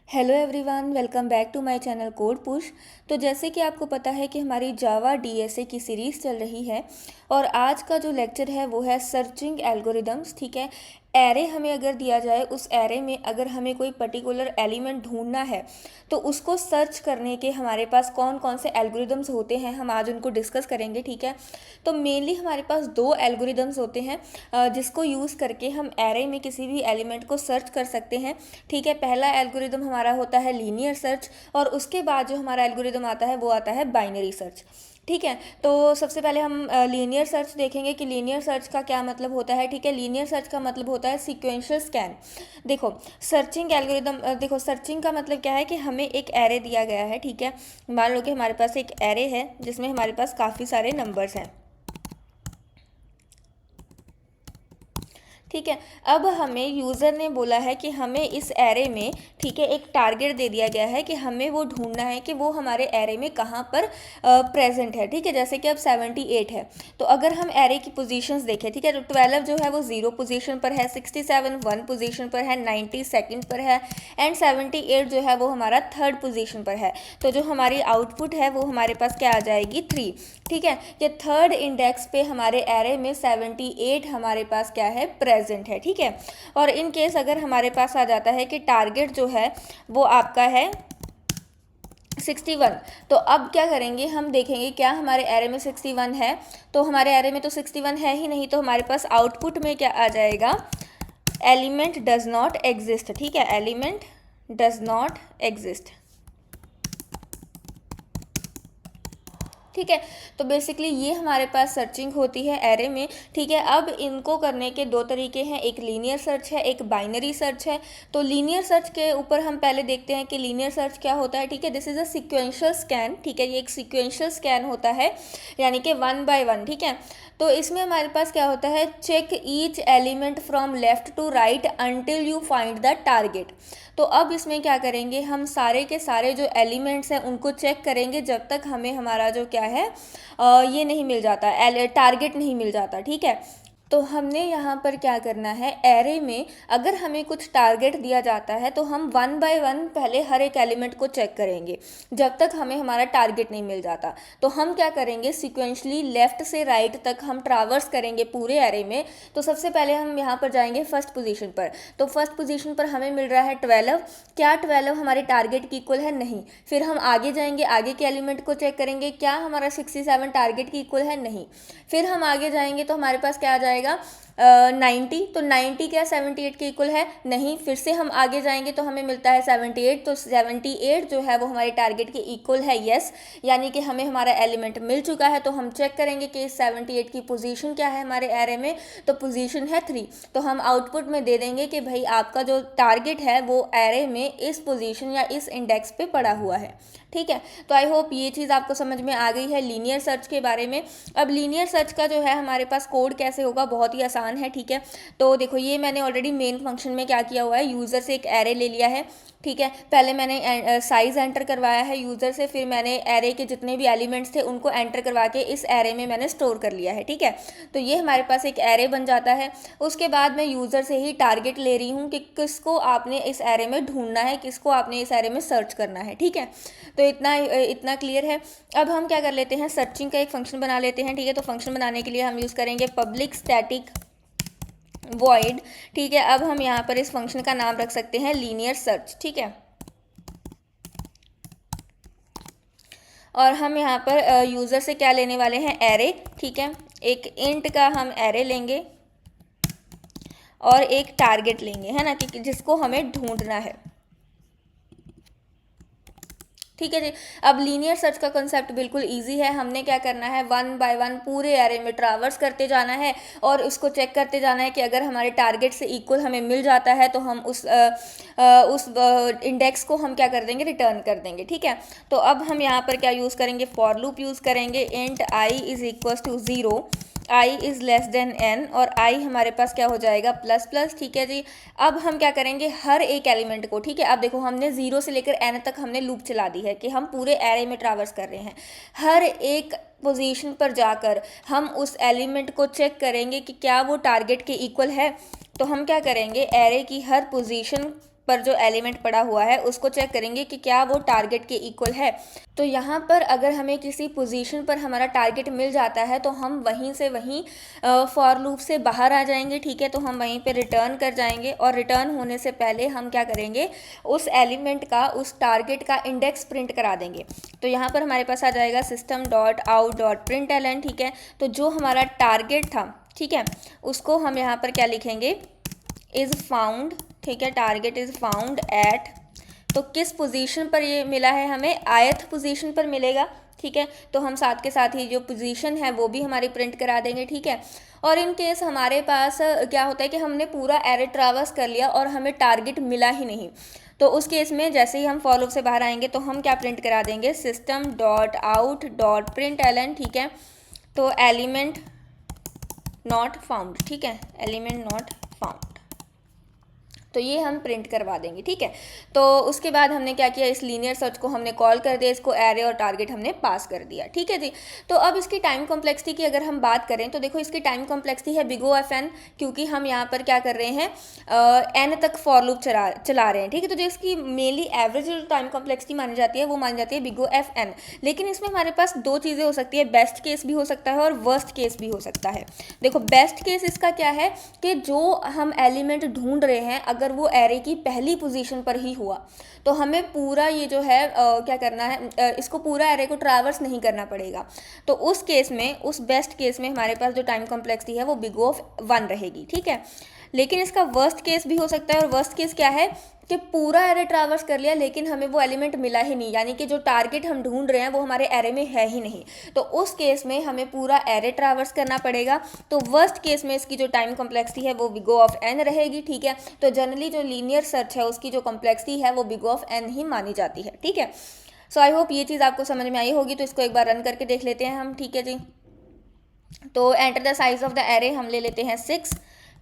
Hello everyone, welcome back to my channel code push. तो जैसे कि आपको पता है कि हमारी जावा डीएसए की सीरीज़ चल रही है और आज का जो लेक्चर है वो है सर्चिंग एल्गोरिदम्स। ठीक है, एरे हमें अगर दिया जाए, उस एरे में अगर हमें कोई पर्टिकुलर एलिमेंट ढूंढना है तो उसको सर्च करने के हमारे पास कौन कौन से एल्गोरिदम्स होते हैं, हम आज उनको डिस्कस करेंगे। ठीक है, तो मेनली हमारे पास दो एल्गोरिदम्स होते हैं जिसको यूज़ करके हम एरे में किसी भी एलिमेंट को सर्च कर सकते हैं। ठीक है, पहला एल्गोरिदम हमारा होता है लीनियर सर्च और उसके बाद जो हमारा एल्गोरिदम आता है वो आता है बाइनरी सर्च। ठीक है, तो सबसे पहले हम लीनियर सर्च देखेंगे कि लीनियर सर्च का क्या मतलब होता है। ठीक है, लीनियर सर्च का मतलब होता है सीक्वेंशियल स्कैन। देखो, सर्चिंग एल्गोरिदम देखो, सर्चिंग का मतलब क्या है कि हमें एक एरे दिया गया है। ठीक है, मान लो कि हमारे पास एक एरे है जिसमें हमारे पास काफ़ी सारे नंबर्स हैं। ठीक है, अब हमें यूज़र ने बोला है कि हमें इस एरे में, ठीक है, एक टारगेट दे दिया गया है कि हमें वो ढूंढना है कि वो हमारे एरे में कहाँ पर प्रेजेंट है। ठीक है, जैसे कि अब 78 है, तो अगर हम एरे की पोजीशंस देखें, ठीक है, तो 12 जो है वो 0 पोजीशन पर है, 67 1 पोजीशन पर है, 90 सेकंड पर है एंड 78 जो है वो हमारा थर्ड पोजीशन पर है। तो जो हमारी आउटपुट है वो हमारे पास क्या आ जाएगी, 3। ठीक है, ये थर्ड इंडेक्स पे हमारे एरे में 78 हमारे पास क्या है, प्रेजेंट है। ठीक है, और इन केस अगर हमारे पास आ जाता है कि टारगेट जो है वो आपका है 61, तो अब क्या करेंगे, हम देखेंगे क्या हमारे एरे में 61 है। तो हमारे एरे में तो 61 है ही नहीं, तो हमारे पास आउटपुट में क्या आ जाएगा, एलिमेंट डज नॉट एग्जिस्ट। ठीक है, एलिमेंट डज नॉट एग्जिस्ट। ठीक है, तो बेसिकली ये हमारे पास सर्चिंग होती है एरे में। ठीक है, अब इनको करने के दो तरीके हैं, एक लीनियर सर्च है, एक बाइनरी सर्च है। तो लीनियर सर्च के ऊपर हम पहले देखते हैं कि लीनियर सर्च क्या होता है। ठीक है, this is a sequential scan. ठीक है, ये एक सीक्वेंशियल स्कैन होता है, यानी कि 1 बाय 1। ठीक है, तो इसमें हमारे पास क्या होता है, check each element from left to right until you find the target. तो अब इसमें क्या करेंगे, हम सारे के सारे जो एलिमेंट्स हैं उनको चेक करेंगे जब तक हमें हमारा जो क्या है ये नहीं मिल जाता, टारगेट नहीं मिल जाता। ठीक है, तो हमने यहाँ पर क्या करना है, एरे में अगर हमें कुछ टारगेट दिया जाता है तो हम 1 बाय 1 पहले हर एक एलिमेंट को चेक करेंगे जब तक हमें हमारा टारगेट नहीं मिल जाता। तो हम क्या करेंगे, सिक्वेंशली लेफ्ट से राइट तक हम ट्रावर्स करेंगे पूरे एरे में। तो सबसे पहले हम यहाँ पर जाएंगे फर्स्ट पोजीशन पर। तो फर्स्ट पोजीशन पर हमें मिल रहा है 12। क्या 12 हमारे टारगेट की इक्वल है? नहीं। फिर हम आगे जाएंगे, आगे के एलिमेंट को चेक करेंगे, क्या हमारा 67 टारगेट की इक्वल है? नहीं। फिर हम आगे जाएंगे तो हमारे पास क्या आ जाएगा, 90। तो 90 क्या 78 के इक्वल है? नहीं। फिर से हम आगे जाएंगे तो हमें मिलता है 78। तो 78 जो है वो हमारे टारगेट के इक्वल है, यस, यानी कि हमें हमारा एलिमेंट मिल चुका है। तो हम चेक करेंगे कि इस 78 की पोजीशन क्या है हमारे एरे में। तो पोजीशन है 3। तो हम आउटपुट में दे देंगे कि भाई आपका जो टारगेट है वो एरे में इस पोजीशन या इस इंडेक्स पे पड़ा हुआ है। ठीक है, तो आई होप ये चीज़ आपको समझ में आ गई है लीनियर सर्च के बारे में। अब लीनियर सर्च का जो है हमारे पास कोड कैसे होगा, बहुत ही आसान है। ठीक है, तो देखो, ये मैंने ऑलरेडी मेन फंक्शन में क्या किया हुआ है, यूज़र से एक एरे ले लिया है। ठीक है, पहले मैंने साइज़ एंटर करवाया है यूज़र से, फिर मैंने एरे के जितने भी एलिमेंट्स थे उनको एंटर करवा के इस एरे में मैंने स्टोर कर लिया है। ठीक है, तो ये हमारे पास एक एरे बन जाता है। उसके बाद मैं यूज़र से ही टारगेट ले रही हूँ कि किसको आपने इस एरे में ढूंढना है, किसको आपने इस एरे में सर्च करना है। ठीक है, तो इतना इतना क्लियर है। अब हम क्या कर लेते हैं, सर्चिंग का एक फंक्शन बना लेते हैं। ठीक है, तो फंक्शन बनाने के लिए हम यूज़ करेंगे पब्लिक स्टैटिक वॉइड। ठीक है, अब हम यहाँ पर इस फंक्शन का नाम रख सकते हैं लीनियर सर्च। ठीक है, और हम यहाँ पर यूज़र से क्या लेने वाले हैं, एरे। ठीक है, एक इंट का हम एरे लेंगे और एक टारगेट लेंगे, है ना, कि जिसको हमें ढूंढना है। ठीक है जी, अब लीनियर सर्च का कंसेप्ट बिल्कुल इजी है। हमने क्या करना है, 1 बाय 1 पूरे एरे में ट्रावर्स करते जाना है और उसको चेक करते जाना है कि अगर हमारे टारगेट से इक्वल हमें मिल जाता है तो हम उस इंडेक्स को हम क्या कर देंगे, रिटर्न कर देंगे। ठीक है, तो अब हम यहाँ पर क्या यूज़ करेंगे, फॉर लूप यूज़ करेंगे। Int i is equal to 0, i is less than n, और आई हमारे पास क्या हो जाएगा, प्लस प्लस। ठीक है जी, अब हम क्या करेंगे, हर एक एलिमेंट को, ठीक है, अब देखो हमने 0 से लेकर एन तक हमने लूप चला दी है कि हम पूरे एरे में ट्रावर्स कर रहे हैं। हर एक पोजीशन पर जाकर हम उस एलिमेंट को चेक करेंगे कि क्या वो टारगेट के इक्वल है। तो हम क्या करेंगे, एरे की हर पोजीशन पर जो एलिमेंट पड़ा हुआ है उसको चेक करेंगे कि क्या वो टारगेट के इक्वल है। तो यहाँ पर अगर हमें किसी पोजीशन पर हमारा टारगेट मिल जाता है तो हम वहीं से वहीं फॉर लूप से बाहर आ जाएंगे, ठीक है। तो हम वहीं पे रिटर्न कर जाएंगे और रिटर्न होने से पहले हम क्या करेंगे, उस एलिमेंट का, उस टारगेट का इंडेक्स प्रिंट करा देंगे। तो यहाँ पर हमारे पास आ जाएगा system dot out dot print ln, ठीक है। तो जो हमारा टारगेट था, ठीक है, उसको हम यहाँ पर क्या लिखेंगे, इज़ फाउंड, ठीक है। टारगेट इज़ फाउंड एट, तो किस पोजीशन पर ये मिला है हमें, ith पोजीशन पर मिलेगा, ठीक है। तो हम साथ के साथ ही जो पोजीशन है वो भी हमारी प्रिंट करा देंगे, ठीक है। और इन केस हमारे पास क्या होता है कि हमने पूरा एरे ट्रैवर्स कर लिया और हमें टारगेट मिला ही नहीं, तो उस केस में जैसे ही हम फॉर लूप से बाहर आएंगे तो हम क्या प्रिंट करा देंगे, system dot out dot print ln, ठीक है। तो एलिमेंट नॉट फाउंड, ठीक है, एलिमेंट नॉट फाउंड, तो ये हम प्रिंट करवा देंगे, ठीक है। तो उसके बाद हमने क्या किया, इस लीनियर सर्च को हमने कॉल कर दिया, इसको एरे और टारगेट हमने पास कर दिया, ठीक है जी। तो अब इसकी टाइम कॉम्प्लेक्सिटी की अगर हम बात करें तो देखो इसकी टाइम कॉम्प्लेक्सिटी है बिग O ऑफ n, क्योंकि हम यहाँ पर क्या कर रहे हैं, n तक फॉर लूप चला रहे हैं, ठीक है। तो जो इसकी मेनली एवरेज जो टाइम कॉम्प्लेक्सिटी मानी जाती है वो मानी जाती है बिग O ऑफ n। लेकिन इसमें हमारे पास दो चीज़ें हो सकती है, बेस्ट केस भी हो सकता है और वर्स्ट केस भी हो सकता है। देखो बेस्ट केस इसका क्या है कि जो हम एलिमेंट ढूंढ रहे हैं अगर वो एरे की पहली पोजीशन पर ही हुआ तो हमें पूरा ये जो है क्या करना है, इसको पूरा एरे को ट्रैवर्स नहीं करना पड़ेगा। तो उस केस में, उस बेस्ट केस में हमारे पास जो टाइम कॉम्प्लेक्सिटी है वो बिग O ऑफ 1 रहेगी, ठीक है। लेकिन इसका वर्स्ट केस भी हो सकता है, और वर्स्ट केस क्या है कि पूरा एरे ट्रैवर्स कर लिया लेकिन हमें वो एलिमेंट मिला ही नहीं, यानी कि जो टारगेट हम ढूंढ रहे हैं वो हमारे एरे में है ही नहीं। तो उस केस में हमें पूरा एरे ट्रैवर्स करना पड़ेगा। तो वर्स्ट केस में इसकी जो टाइम कॉम्प्लेक्सिटी है वो बिग O ऑफ n रहेगी, ठीक है। तो जनरली जो लीनियर सर्च है उसकी जो कॉम्प्लेक्सिटी है वो बिग O ऑफ n ही मानी जाती है, ठीक है। सो आई होप ये चीज़ आपको समझ में आई होगी। तो इसको एक बार रन करके देख लेते हैं हम, ठीक है जी। तो enter the size of the array हम ले लेते हैं 6,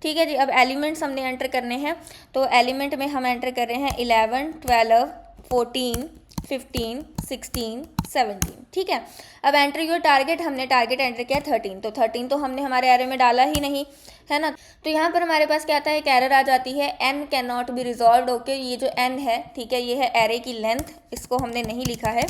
ठीक है जी। अब एलिमेंट्स हमने एंटर करने हैं, तो एलिमेंट में हम एंटर कर रहे हैं 11, 12, 14, 15, 16, 17, ठीक है। अब एंटर योर टारगेट, हमने टारगेट एंटर किया 13, तो 13 तो हमने हमारे एरे में डाला ही नहीं, है ना। तो यहाँ पर हमारे पास क्या आता है, एक एरर आ जाती है, n can not be resolve. Okay, ये जो n है, ठीक है, ये है एरे की लेंथ, इसको हमने नहीं लिखा है।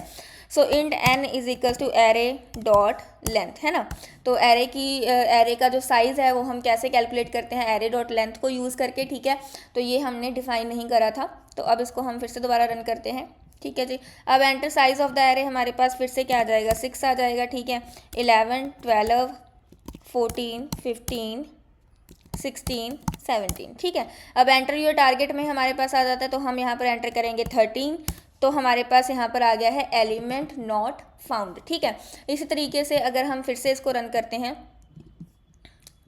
So int n is equals to array dot length, है ना। तो एरे का जो साइज़ है वो हम कैसे कैलकुलेट करते हैं, एरे डॉट लेंथ को यूज़ करके, ठीक है। तो ये हमने डिफाइन नहीं करा था, तो अब इसको हम फिर से दोबारा रन करते हैं, ठीक है जी। अब enter size of the array हमारे पास फिर से क्या आ जाएगा, 6 आ जाएगा, ठीक है। 11, 12, 14, 15, 16, 17, ठीक है। अब एंटर योर टारगेट में हमारे पास आ जाता है, तो हम यहाँ पर एंटर करेंगे 13, तो हमारे पास यहाँ पर आ गया है एलिमेंट नॉट फाउंड, ठीक है। इसी तरीके से अगर हम फिर से इसको रन करते हैं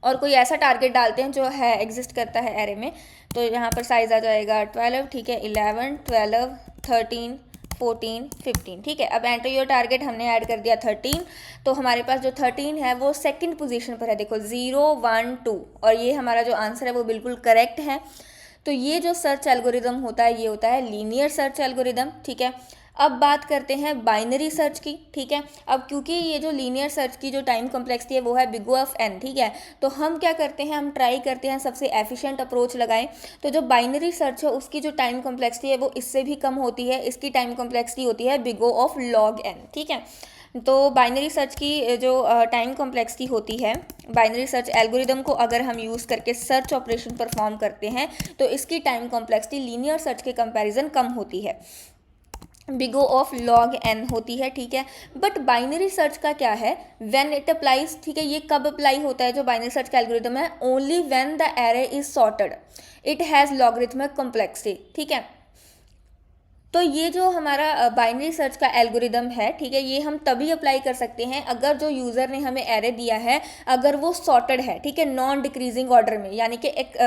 और कोई ऐसा टारगेट डालते हैं जो है एग्जिस्ट करता है एरे में, तो यहाँ पर साइज आ जाएगा 12, ठीक है, 11, 12, 13, 14, 15, ठीक है। अब एंटर योर टारगेट हमने ऐड कर दिया 13, तो हमारे पास जो 13 है वो सेकंड पोजीशन पर है, देखो 0, 1, 2, और ये हमारा जो आंसर है वो बिल्कुल करेक्ट है। तो ये जो सर्च एल्गोरिदम होता है ये होता है लीनियर सर्च एल्गोरिदम, ठीक है। अब बात करते हैं बाइनरी सर्च की, ठीक है। अब क्योंकि ये जो लीनियर सर्च की जो टाइम कॉम्प्लेक्सिटी है वो है बिग O ऑफ n, ठीक है। तो हम क्या करते हैं, हम ट्राई करते हैं सबसे एफिशिएंट अप्रोच लगाएं। तो जो बाइनरी सर्च है उसकी जो टाइम कॉम्प्लेक्सिटी है वो इससे भी कम होती है, इसकी टाइम कॉम्प्लेक्सिटी होती है big O of log n, ठीक है। तो बाइनरी सर्च की जो टाइम कॉम्प्लेक्सिटी होती है, बाइनरी सर्च एल्गोरिदम को अगर हम यूज़ करके सर्च ऑपरेशन परफॉर्म करते हैं तो इसकी टाइम कॉम्प्लेक्सिटी लीनियर सर्च के कंपैरिजन कम होती है, big O of log n होती है, ठीक है। बट बाइनरी सर्च का क्या है, व्हेन इट अप्लाइज, ठीक है, ये कब अप्लाई होता है जो बाइनरी सर्च का एल्गोरिदम है, only when the array is sorted, it has logarithmic complexity, ठीक है। तो ये जो हमारा बाइनरी सर्च का एल्गोरिदम है, ठीक है, ये हम तभी अप्लाई कर सकते हैं अगर जो यूज़र ने हमें एरे दिया है अगर वो सॉर्टेड है, ठीक है, नॉन डिक्रीजिंग ऑर्डर में, यानी कि एक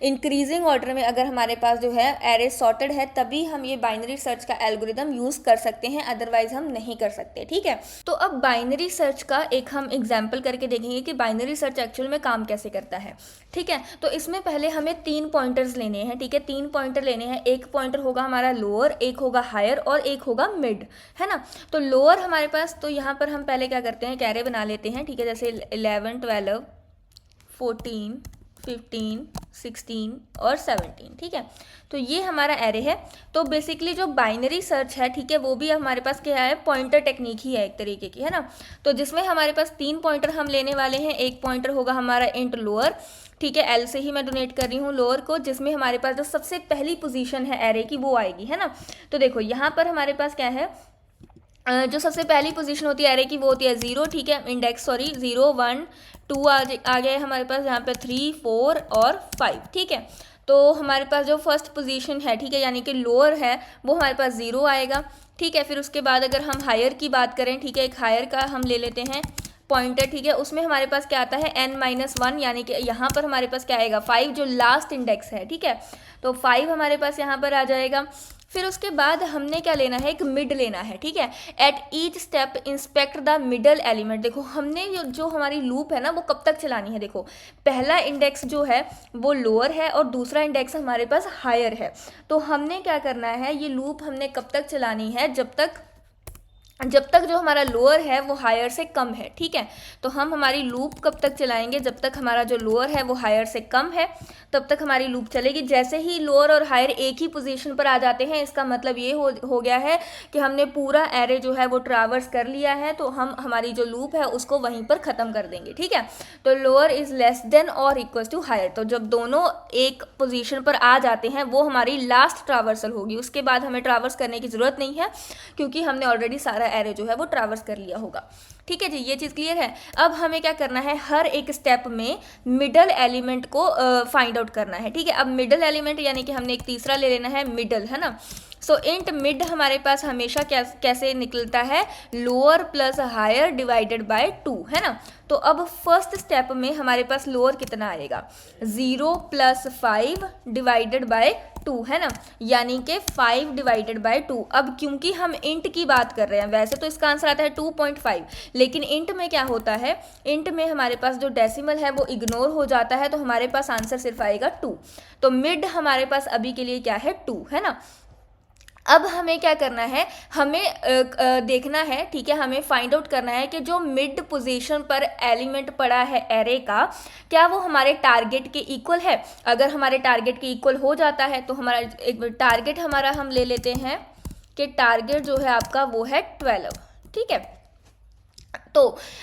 इंक्रीजिंग ऑर्डर में अगर हमारे पास जो है एरे सॉर्टेड है तभी हम ये बाइनरी सर्च का एल्गोरिदम यूज़ कर सकते हैं, अदरवाइज हम नहीं कर सकते, ठीक है। तो अब बाइनरी सर्च का एक हम एग्जाम्पल करके देखेंगे कि बाइनरी सर्च एक्चुअल में काम कैसे करता है, ठीक है। तो इसमें पहले हमें 3 पॉइंटर्स लेने हैं, ठीक है, 3 पॉइंटर लेने हैं। एक पॉइंटर होगा हमारा लोअर, एक होगा हायर और एक होगा मिड, है ना। तो लोअर हमारे पास, तो यहाँ पर हम पहले क्या करते हैं, कैरे बना लेते हैं, ठीक है, जैसे 11, 12, 14, 15, 16 और 17, ठीक है। तो ये हमारा एरे है। तो बेसिकली जो बाइनरी सर्च है, ठीक है, वो भी हमारे पास क्या है, पॉइंटर टेक्निक ही है एक तरीके की, है ना। तो जिसमें हमारे पास 3 पॉइंटर हम लेने वाले हैं। एक पॉइंटर होगा हमारा इंट लोअर, ठीक है, एल से ही मैं डोनेट कर रही हूँ लोअर को, जिसमें हमारे पास जो सबसे पहली पोजीशन है एरे की वो आएगी, है ना। तो देखो यहाँ पर हमारे पास क्या है, जो सबसे पहली पोजीशन होती है एरे की वो होती है 0, ठीक है, इंडेक्स 0 1 2 आ गया हमारे पास यहाँ पे 3 4 और 5, ठीक है। तो हमारे पास जो फर्स्ट पोजीशन है, ठीक है, यानी कि लोअर है, वो हमारे पास 0 आएगा, ठीक है। फिर उसके बाद अगर हम हायर की बात करें, ठीक है, एक हायर का हम ले लेते हैं पॉइंटर, ठीक है, उसमें हमारे पास क्या आता है n-1, यानी कि यहाँ पर हमारे पास क्या आएगा 5, जो लास्ट इंडेक्स है, ठीक है। तो 5 हमारे पास यहाँ पर आ जाएगा। फिर उसके बाद हमने क्या लेना है, एक मिड लेना है, ठीक है। At each step inspect the middle element. देखो हमने जो हमारी लूप है ना वो कब तक चलानी है, देखो पहला इंडेक्स जो है वो लोअर है और दूसरा इंडेक्स हमारे पास हायर है। तो हमने क्या करना है, ये लूप हमने कब तक चलानी है, जब तक जो हमारा लोअर है वो हायर से कम है, ठीक है। तो हम हमारी लूप कब तक चलाएंगे, जब तक हमारा जो लोअर है वो हायर से कम है, तब तक हमारी लूप चलेगी। जैसे ही लोअर और हायर एक ही पोजीशन पर आ जाते हैं, इसका मतलब ये हो गया है कि हमने पूरा एरे जो है वो ट्रावर्स कर लिया है, तो हम हमारी जो लूप है उसको वहीं पर ख़त्म कर देंगे, ठीक है। तो लोअर इज़ लेस देन और इक्वल टू हायर, तो जब दोनों एक पोजीशन पर आ जाते हैं वो हमारी लास्ट ट्रावर्सल होगी। उसके बाद हमें ट्रावर्स करने की ज़रूरत नहीं है, क्योंकि हमने ऑलरेडी सारा एरे जो है वो ट्रावर्स कर लिया होगा, ठीक है जी। ये चीज़ क्लियर है। अब हमें क्या करना है, हर एक स्टेप में मिडल एलिमेंट को फाइंड आउट करना है, ठीक है। अब मिडल एलिमेंट यानी कि हमने एक तीसरा ले लेना है मिडल, है ना। सो इंट मिड हमारे पास हमेशा कैसे निकलता है, lower plus higher divided by 2, है ना। तो अब फर्स्ट स्टेप में हमारे पास लोअर कितना आएगा, 0 + 5 डिवाइडेड बाय 2, है ना, यानी कि 5 डिवाइडेड बाय 2। अब क्योंकि हम इंट की बात कर रहे हैं, वैसे तो इसका आंसर आता है 2.5, लेकिन इंट में क्या होता है, इंट में हमारे पास जो डेसिमल है वो इग्नोर हो जाता है, तो हमारे पास आंसर सिर्फ आएगा 2। तो मिड हमारे पास अभी के लिए क्या है, 2, है ना। अब हमें क्या करना है, हमें देखना है, ठीक है, हमें फाइंड आउट करना है कि जो मिड पोजीशन पर एलिमेंट पड़ा है एरे का, क्या वो हमारे टारगेट के इक्वल है। अगर हमारे टारगेट के इक्वल हो जाता है तो हमारा एक टारगेट हमारा हम ले लेते हैं कि टारगेट जो है आपका वो है 12, ठीक है। तो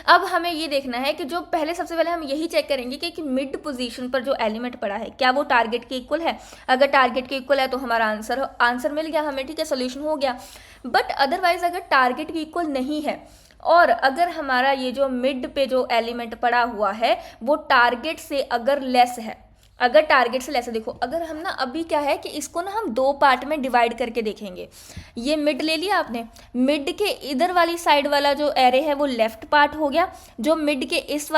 अब हमें ये देखना है कि जो सबसे पहले हम यही चेक करेंगे कि मिड पोजीशन पर जो एलिमेंट पड़ा है क्या वो टारगेट के इक्वल है। अगर टारगेट के इक्वल है तो हमारा आंसर मिल गया हमें, ठीक है, सोल्यूशन हो गया। बट अदरवाइज अगर टारगेट के इक्वल नहीं है और अगर हमारा ये जो मिड पे जो एलिमेंट पड़ा हुआ है वो टारगेट से अगर लेस है, अगर टारगेट से लेस है, देखो अगर हम ना अभी क्या है कि इसको ना हम 2 पार्ट में डिवाइड करके देखेंगे। ये मिड ले लिया आपने, मिड के इधर वाली साइड वाला जो एरे है वो लेफ्ट पार्ट हो गया, जो मिड के इस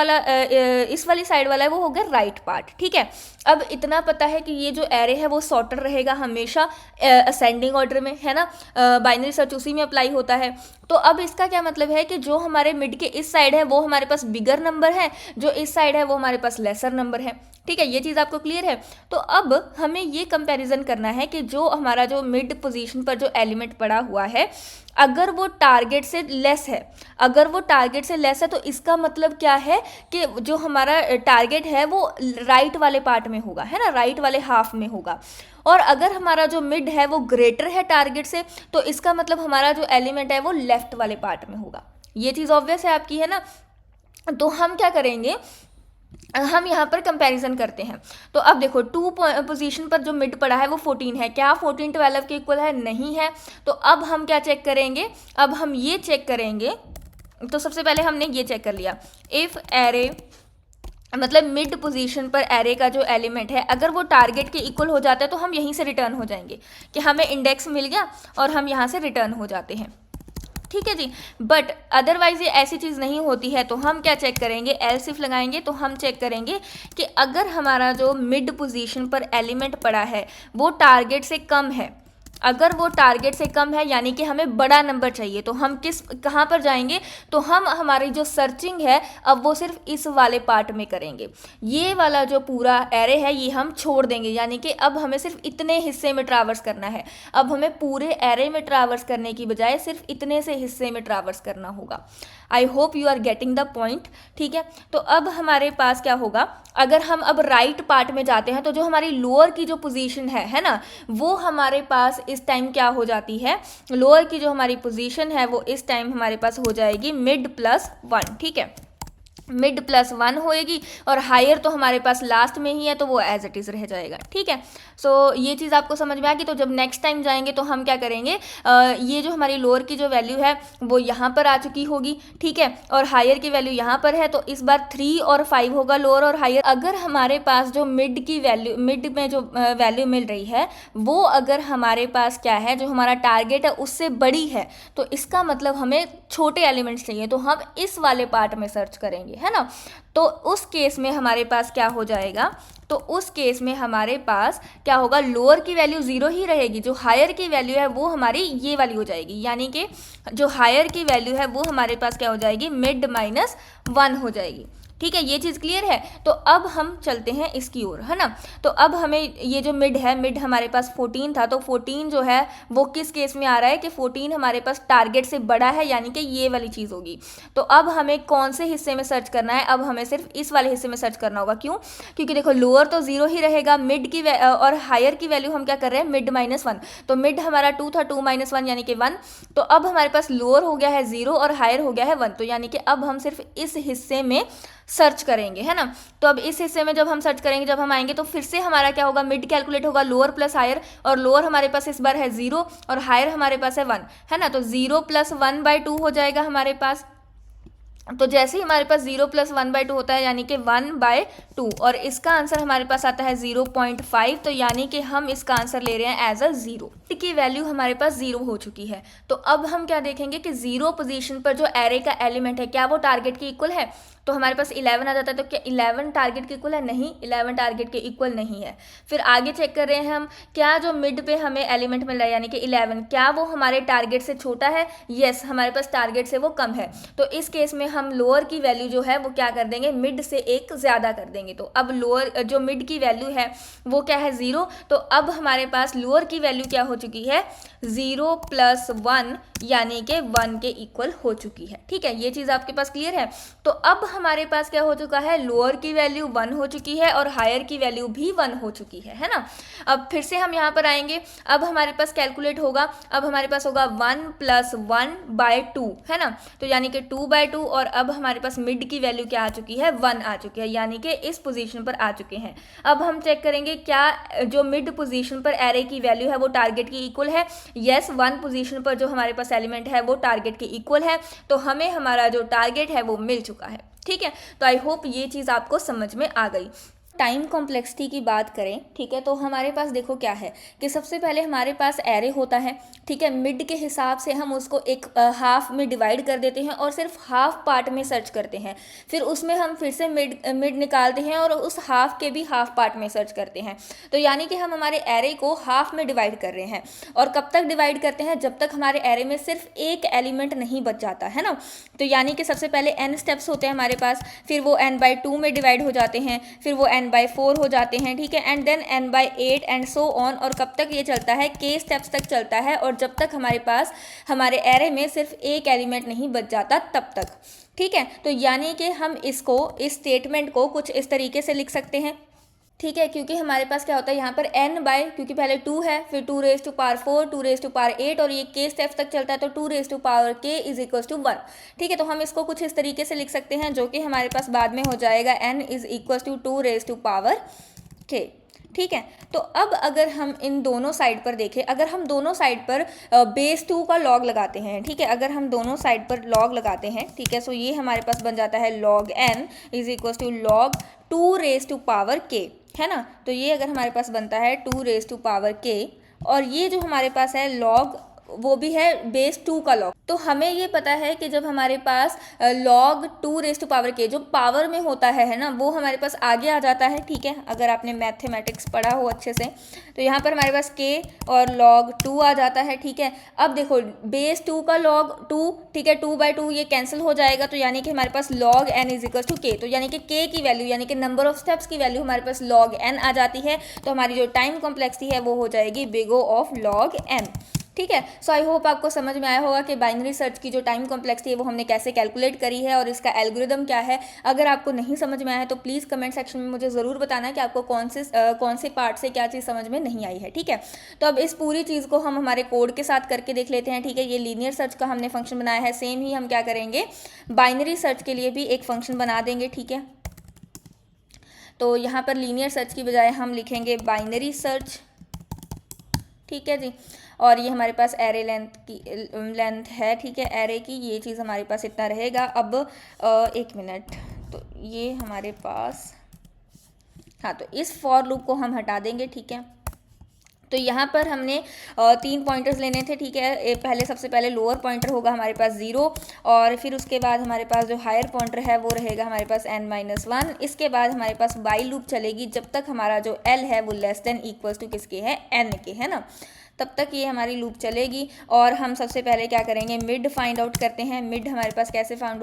वाली साइड वाला है वो हो गया राइट पार्ट, ठीक है। अब इतना पता है कि ये जो एरे है वो सॉर्टर रहेगा हमेशा असेंडिंग ऑर्डर में, है ना, बाइनरी सर्च उसी में अप्लाई होता है। तो अब इसका क्या मतलब है कि जो हमारे मिड के इस साइड है वो हमारे पास बिगर नंबर है, जो इस साइड है वो हमारे पास लेसर नंबर है, ठीक है। ये चीज़ आपको क्लियर है। तो अब हमें ये कंपैरिजन करना है कि जो हमारा जो मिड पोजीशन पर जो एलिमेंट पड़ा हुआ है अगर वो टारगेट से लेस है, अगर वो टारगेट से लेस है तो इसका मतलब क्या है कि जो हमारा टारगेट है वो राइट वाले पार्ट में होगा, है ना, राइट वाले हाफ में होगा। और अगर हमारा जो मिड है वो ग्रेटर है टारगेट से तो इसका मतलब हमारा जो एलिमेंट है वो लेफ्ट वाले पार्ट में होगा। ये चीज़ ऑब्वियस है आपकी, है ना। तो हम क्या करेंगे, हम यहाँ पर कंपैरिजन करते हैं। तो अब देखो 2 पोजीशन पर जो मिड पड़ा है वो 14 है, क्या 14 12 के इक्वल है, नहीं है। तो अब हम क्या चेक करेंगे, अब हम ये चेक करेंगे। तो सबसे पहले हमने ये चेक कर लिया, इफ़ एरे मतलब मिड पोजीशन पर एरे का जो एलिमेंट है अगर वो टारगेट के इक्वल हो जाता है तो हम यहीं से रिटर्न हो जाएंगे कि हमें इंडेक्स मिल गया और हम यहाँ से रिटर्न हो जाते हैं, ठीक है जी। बट अदरवाइज ये ऐसी चीज़ नहीं होती है। तो हम क्या चेक करेंगे, एल्स इफ लगाएंगे तो हम चेक करेंगे कि अगर हमारा जो मिड पोजीशन पर एलिमेंट पड़ा है वो टारगेट से कम है, अगर वो टारगेट से कम है यानी कि हमें बड़ा नंबर चाहिए, तो हम कहाँ पर जाएंगे, तो हम हमारी जो सर्चिंग है अब वो सिर्फ इस वाले पार्ट में करेंगे। ये वाला जो पूरा एरे है ये हम छोड़ देंगे, यानी कि अब हमें सिर्फ इतने हिस्से में ट्रैवर्स करना है। अब हमें पूरे एरे में ट्रैवर्स करने की बजाय सिर्फ इतने से हिस्से में ट्रैवर्स करना होगा। I hope you are getting the point. ठीक है, तो अब हमारे पास क्या होगा, अगर हम अब राइट पार्ट में जाते हैं तो जो हमारी लोअर की जो पोजीशन है ना, वो हमारे पास इस टाइम क्या हो जाती है, लोअर की जो हमारी पोजीशन है वो इस टाइम हमारे पास हो जाएगी मिड प्लस 1। ठीक है, मिड प्लस 1 होएगी, और हायर तो हमारे पास लास्ट में ही है तो वो एज इट इज़ रह जाएगा। ठीक है, सो ये चीज़ आपको समझ में आ गई। तो जब नेक्स्ट टाइम जाएंगे तो हम क्या करेंगे, ये जो हमारी लोअर की जो वैल्यू है वो यहाँ पर आ चुकी होगी। ठीक है, और हायर की वैल्यू यहाँ पर है, तो इस बार 3 और 5 होगा लोअर और हायर। अगर हमारे पास जो मिड की वैल्यू, मिड में जो वैल्यू मिल रही है वो अगर हमारे पास क्या है, जो हमारा टारगेट है उससे बड़ी है, तो इसका मतलब हमें छोटे एलिमेंट्स चाहिए, तो हम इस वाले पार्ट में सर्च करेंगे, है ना। तो उस केस में हमारे पास क्या हो जाएगा, तो उस केस में हमारे पास क्या होगा, लोअर की वैल्यू 0 ही रहेगी, जो हायर की वैल्यू है वो हमारी ये वाली हो जाएगी, यानी कि जो हायर की वैल्यू है वो हमारे पास क्या हो जाएगी, मिड माइनस 1 हो जाएगी। ठीक है, ये चीज़ क्लियर है। तो अब हम चलते हैं इसकी ओर, है ना। तो अब हमें ये जो मिड है, मिड हमारे पास 14 था, तो 14 जो है वो किस केस में आ रहा है कि 14 हमारे पास टारगेट से बड़ा है, यानी कि ये वाली चीज़ होगी। तो अब हमें कौन से हिस्से में सर्च करना है, अब हमें सिर्फ इस वाले हिस्से में सर्च करना होगा। क्यों, क्योंकि देखो लोअर तो 0 ही रहेगा, मिड की और हायर की वैल्यू हम क्या कर रहे हैं, मिड माइनस 1। तो मिड हमारा 2 था, 2 माइनस 1 यानी कि 1। तो अब हमारे पास लोअर हो गया है 0 और हायर हो गया है 1, तो यानी कि अब हम सिर्फ इस हिस्से में सर्च करेंगे, है ना। तो अब इस हिस्से में जब हम सर्च करेंगे, जब हम आएंगे तो फिर से हमारा क्या होगा, मिड कैलकुलेट होगा लोअर प्लस हायर, और लोअर हमारे पास इस बार है 0 और हायर हमारे पास है 1, है ना। तो 0 प्लस 1/2 हो जाएगा हमारे पास। तो जैसे ही हमारे पास 0 प्लस 1/2 होता है यानी कि 1/2, और इसका आंसर हमारे पास आता है 0.5, तो यानी कि हम इसका आंसर ले रहे हैं एज अ 0 की वैल्यू हमारे पास 0 हो चुकी है। तो अब हम क्या देखेंगे कि 0 पोजीशन पर जो एरे का एलिमेंट है क्या वो टारगेट के इक्वल है। तो हमारे पास 11 आ जाता है, तो क्या 11 टारगेट के इक्वल है, नहीं, 11 टारगेट के इक्वल नहीं है। फिर आगे चेक कर रहे हैं हम, क्या जो मिड पे हमें एलिमेंट मिल रहा है यानी कि 11, क्या वो हमारे टारगेट से छोटा है, यस, हमारे पास टारगेट से वो कम है। तो इस केस में हम लोअर की वैल्यू जो है वो क्या कर देंगे, मिड से 1 ज़्यादा कर देंगे। तो अब लोअर जो मिड की वैल्यू है वो क्या है, 0। तो अब हमारे पास लोअर की वैल्यू क्या हो चुकी है, 0 प्लस 1 यानी कि 1 के इक्वल हो चुकी है। ठीक है, ये चीज़ आपके पास क्लियर है। तो अब हमारे पास क्या हो चुका है, लोअर की वैल्यू 1 हो चुकी है और हायर की वैल्यू भी 1 हो चुकी है ना। अब फिर से हम यहाँ पर आएंगे, अब हमारे पास कैलकुलेट होगा, अब हमारे पास होगा 1 प्लस 1/2, है ना। तो यानी कि 2/2, और अब हमारे पास मिड की वैल्यू क्या आ चुकी है, 1 आ चुकी है, यानी कि इस पोजीशन पर आ चुके हैं। अब हम चेक करेंगे क्या जो मिड पोजीशन पर एरे की वैल्यू है वो टारगेट की इक्वल है। यस, 1 पोजीशन पर जो हमारे पास एलिमेंट है वो टारगेट के इक्वल है, तो हमें हमारा जो टारगेट है वो मिल चुका है। ठीक है, तो आई होप ये चीज़ आपको समझ में आ गई। टाइम कॉम्प्लेक्सिटी की बात करें, ठीक है, तो हमारे पास देखो क्या है कि सबसे पहले हमारे पास एरे होता है। ठीक है, मिड के हिसाब से हम उसको एक हाफ में डिवाइड कर देते हैं और सिर्फ हाफ पार्ट में सर्च करते हैं। फिर उसमें हम फिर से मिड निकालते हैं और उस हाफ के भी हाफ पार्ट में सर्च करते हैं। तो यानी कि हम हमारे एरे को हाफ में डिवाइड कर रहे हैं। और कब तक डिवाइड करते हैं, जब तक हमारे एरे में सिर्फ एक एलिमेंट नहीं बच जाता, है ना। तो यानी कि सबसे पहले n स्टेप्स होते हैं हमारे पास, फिर वो n/2 में डिवाइड हो जाते हैं, फिर वो n/4 हो जाते हैं। ठीक है, and then n/8 and so on, और कब तक ये चलता है, k स्टेप्स तक चलता है, और जब तक हमारे पास हमारे एरे में सिर्फ एक एलिमेंट नहीं बच जाता तब तक। ठीक है, तो यानी कि हम इसको, इस स्टेटमेंट को कुछ इस तरीके से लिख सकते हैं। ठीक है, क्योंकि हमारे पास क्या होता है यहाँ पर क्योंकि पहले 2 है, फिर 2⁴, 2⁴ और ये k स्टेप्स तक चलता है, तो 2⁴k = 1। ठीक है, तो हम इसको कुछ इस तरीके से लिख सकते हैं, जो कि हमारे पास बाद में हो जाएगा n = 2⁴k। ठीक है, तो अब अगर हम इन दोनों साइड पर देखें, अगर हम दोनों साइड पर बेस 2 का लॉग लगाते हैं, ठीक है, अगर हम दोनों साइड पर लॉग लगाते हैं, ठीक है, सो ये हमारे पास बन जाता है log n = log 2⁴k, है ना। तो ये अगर हमारे पास बनता है 2⁴k, और ये जो हमारे पास है log वो भी है बेस 2 का लॉग। तो हमें ये पता है कि जब हमारे पास log 2 raise to power k जो पावर में होता है ना, वो हमारे पास आगे आ जाता है, ठीक है, अगर आपने मैथमेटिक्स पढ़ा हो अच्छे से। तो यहाँ पर हमारे पास k और log 2 आ जाता है, ठीक है। अब देखो बेस 2 का log 2, ठीक है, 2/2 ये कैंसिल हो जाएगा, तो यानी कि हमारे पास log n is equal to k, तो यानी कि k की वैल्यू यानी कि नंबर ऑफ स्टेप्स की वैल्यू हमारे पास log n आ जाती है। तो हमारी जो टाइम कॉम्प्लेक्सिटी है वो हो जाएगी big O of log n, ठीक है। सो आई होप आपको समझ में आया होगा कि बाइनरी सर्च की जो टाइम कॉम्प्लेक्सिटी है वो हमने कैसे कैलकुलेट करी है और इसका एल्गोरिदम क्या है। अगर आपको नहीं समझ में आया है तो प्लीज़ कमेंट सेक्शन में मुझे ज़रूर बताना कि आपको कौन से पार्ट से क्या चीज़ समझ में नहीं आई है, ठीक है। तो अब इस पूरी चीज़ को हम हमारे कोड के साथ करके देख लेते हैं, ठीक है। ये लीनियर सर्च का हमने फंक्शन बनाया है, सेम ही हम क्या करेंगे, बाइनरी सर्च के लिए भी एक फंक्शन बना देंगे, ठीक है। तो यहाँ पर लीनियर सर्च की बजाय हम लिखेंगे बाइनरी सर्च, ठीक है जी। और ये हमारे पास एरे लेंथ है, ठीक है, एरे की ये चीज़ हमारे पास इतना रहेगा। अब एक मिनट, तो ये हमारे पास, हाँ, तो इस फॉर लूप को हम हटा देंगे, ठीक है। तो यहाँ पर हमने 3 पॉइंटर्स लेने थे, ठीक है। पहले सबसे पहले लोअर पॉइंटर होगा हमारे पास 0, और फिर उसके बाद हमारे पास जो हायर पॉइंटर है वो रहेगा हमारे पास n-1। इसके बाद हमारे पास वाइल लूप चलेगी जब तक हमारा जो l है वो लेस देन इक्वल्स टू किसके है, n के, है ना, तब तक ये हमारी लूप चलेगी। और हम सबसे पहले क्या करेंगे, मिड फाइंड आउट करते हैं। मिड हमारे पास कैसे फाइंड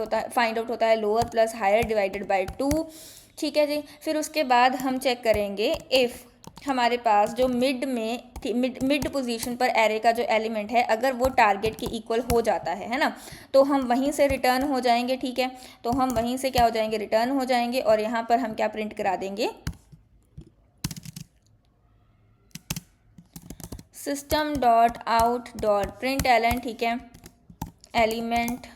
आउट होता है, lower plus higher divided by 2, ठीक है जी। फिर उसके बाद हम चेक करेंगे इफ़ हमारे पास जो मिड पोजीशन पर एरे का जो एलिमेंट है अगर वो टारगेट के इक्वल हो जाता है ना, तो हम वहीं से रिटर्न हो जाएंगे, ठीक है। तो हम वहीं से क्या हो जाएंगे, रिटर्न हो जाएंगे। और यहाँ पर हम क्या प्रिंट करा देंगे, system.out.println, ठीक है, एलिमेंट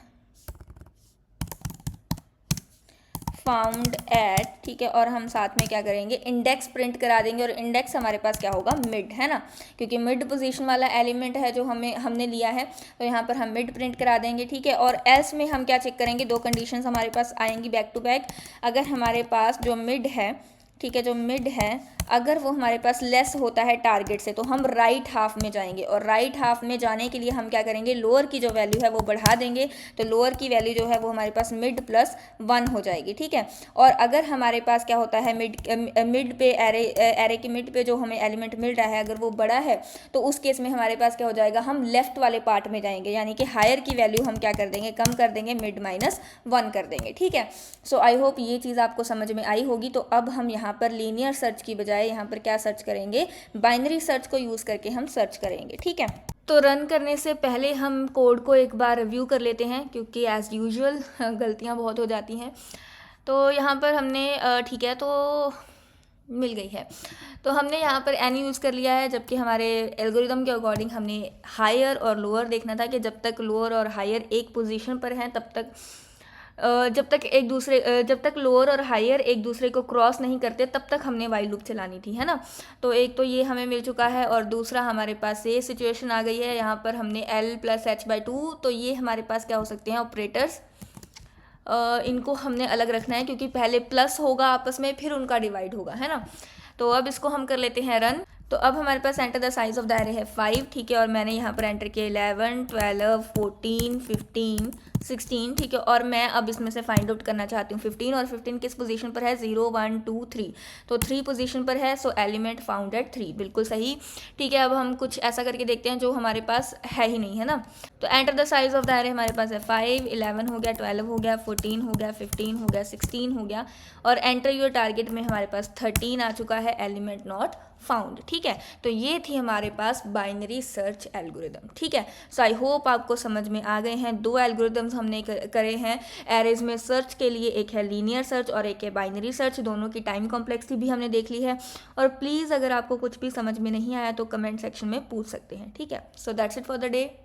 फाउंड एट, ठीक है। और हम साथ में क्या करेंगे, इंडेक्स प्रिंट करा देंगे। और इंडेक्स हमारे पास क्या होगा, मिड, है ना, क्योंकि मिड पोजीशन वाला एलिमेंट है जो हमने लिया है, तो यहाँ पर हम मिड प्रिंट करा देंगे, ठीक है। और एल्स में हम क्या चेक करेंगे, 2 कंडीशंस हमारे पास आएंगी बैक टू बैक। अगर हमारे पास जो मिड है, ठीक है, जो मिड है अगर वो हमारे पास लेस होता है टारगेट से, तो हम राइट हाफ में जाएंगे। और राइट हाफ में जाने के लिए हम क्या करेंगे, लोअर की जो वैल्यू है वो बढ़ा देंगे। तो लोअर की वैल्यू जो है वो हमारे पास मिड प्लस 1 हो जाएगी, ठीक है। और अगर हमारे पास क्या होता है, मिड पे एरे के मिड पे जो हमें एलिमेंट मिल रहा है अगर वो बड़ा है, तो उस केस में हमारे पास क्या हो जाएगा, हम लेफ्ट वाले पार्ट में जाएंगे, यानी कि हायर की वैल्यू हम क्या कर देंगे, कम कर देंगे, मिड -1 कर देंगे, ठीक है। सो आई होप ये चीज़ आपको समझ में आई होगी। तो अब हम यहाँ पर लीनियर सर्च की बजाय यहाँ पर क्या सर्च करेंगे, बाइनरी सर्च को यूज़ करके हम सर्च करेंगे, ठीक है। तो रन करने से पहले हम कोड को एक बार रिव्यू कर लेते हैं, क्योंकि एज़ यूजुअल गलतियाँ बहुत हो जाती हैं। तो यहाँ पर हमने ठीक है, तो मिल गई है। तो हमने यहाँ पर n यूज़ कर लिया है, जबकि हमारे एल्गोरिदम के अकॉर्डिंग हमने हायर और लोअर देखना था कि जब तक लोअर और हायर एक पोजीशन पर हैं तब तक जब तक लोअर और हायर एक दूसरे को क्रॉस नहीं करते तब तक हमने वाइल लूप चलानी थी, है ना। तो एक तो ये हमें मिल चुका है, और दूसरा हमारे पास ये सिचुएशन आ गई है, यहाँ पर हमने l + h/2, तो ये हमारे पास क्या हो सकते हैं, ऑपरेटर्स। इनको हमने अलग रखना है क्योंकि पहले प्लस होगा आपस में, फिर उनका डिवाइड होगा, है ना। तो अब इसको हम कर लेते हैं रन। तो अब हमारे पास enter the size of the array है 5, ठीक है। और मैंने यहाँ पर एंटर किया 11, 12, 14, 15, 16, ठीक है। और मैं अब इसमें से फाइंड आउट करना चाहती हूँ 15, और 15 किस पोजीशन पर है, 0, 1, 2, 3, तो 3 पोजीशन पर है। सो एलिमेंट फाउंड एट 3, बिल्कुल सही, ठीक है। अब हम कुछ ऐसा करके देखते हैं जो हमारे पास है ही नहीं, है ना। तो enter the size of the array हमारे पास है 5, 11 हो गया, 12 हो गया, 14 हो गया, 15 हो गया, 16 हो गया, और एंटर योर टारगेट में हमारे पास 13 आ चुका है, एलिमेंट नॉट फाउंड, ठीक है। तो ये थी हमारे पास बाइनरी सर्च एल्गोरिदम, ठीक है। सो आई होप आपको समझ में आ गए हैं। 2 एल्गोरिदम्स हमने करे हैं एरेज में सर्च के लिए, एक है लीनियर सर्च और एक है बाइनरी सर्च। दोनों की टाइम कॉम्प्लेक्सिटी भी हमने देख ली है। और प्लीज़ अगर आपको कुछ भी समझ में नहीं आया तो कमेंट सेक्शन में पूछ सकते हैं, ठीक है। So that's it for the day.